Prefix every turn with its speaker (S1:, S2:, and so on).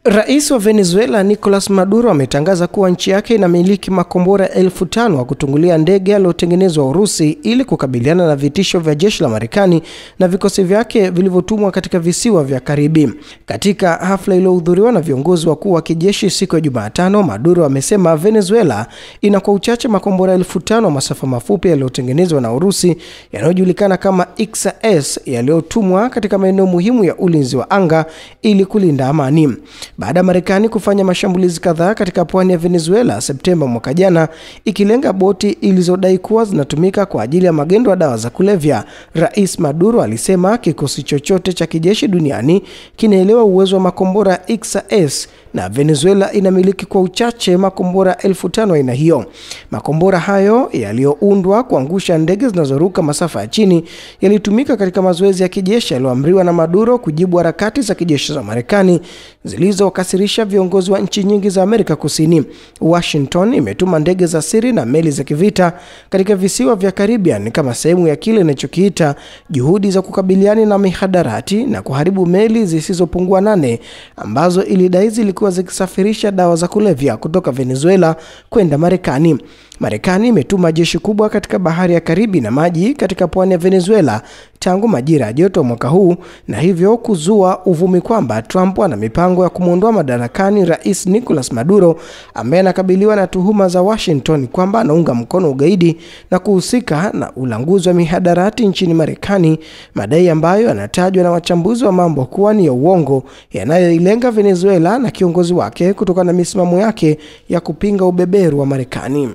S1: Rais wa Venezuela Nicolas Maduro ametangaza kuwa nchi yake inamiliki makombora 5,000 wa kutungulia ndege yaliyotengenezwa Urusi ili kukabiliana na vitisho vya jeshi la Marekani na vikosi vyake vilivyotumwa katika visiwa vya Karibi. Katika hafla iliyohudhuriwa na viongozi wakuu wa kijeshi siku ya Jumatano, Maduro amesema Venezuela ina kwa uchache makombora 5,000 wa masafa mafupi yaliyotengenezwa na Urusi yanayojulikana kama XAS yaliyotumwa katika maeneo muhimu ya ulinzi wa anga ili kulinda amani. Baada ya Marekani kufanya mashambulizi kadhaa katika pwani ya Venezuela Septemba mwaka jana, ikilenga boti ilizodai kuwa zinatumika kwa ajili ya magendo ya dawa za kulevya, Rais Maduro alisema kikosi chochote cha kijeshi duniani kinaelewa uwezo wa makombora XAS na Venezuela inamiliki kwa uchache makombora 5,000 aina hiyo. Makombora hayo yaliyoundwa kuangusha ndege zinazoruka masafa ya chini yalitumika katika mazoezi ya kijeshi yaliyoamriwa na Maduro kujibu harakati za kijeshi za Marekani zilizowakasirisha viongozi wa nchi nyingi za Amerika Kusini. Washington imetuma ndege za siri na meli za kivita katika visiwa vya Caribbean kama sehemu ya kile inachokiita juhudi za kukabiliana na mihadarati na kuharibu meli zisizopungua 8 ambazo ilidai zilikuwa zikisafirisha dawa za kulevya kutoka Venezuela kwenda Marekani. Marekani imetuma jeshi kubwa katika bahari ya Karibi na maji katika pwani ya Venezuela tangu majira ya joto mwaka huu, na hivyo kuzua uvumi kwamba Trump ana mipango ya kumuondoa madarakani Rais Nicolas Maduro ambaye anakabiliwa na tuhuma za Washington kwamba anaunga mkono ugaidi na kuhusika na ulanguzi wa mihadarati nchini Marekani, madai ambayo yanatajwa na wachambuzi wa mambo kuwa ni ya uongo yanayoilenga Venezuela na kiongozi wake kutokana na misimamo yake ya kupinga ubeberu wa Marekani.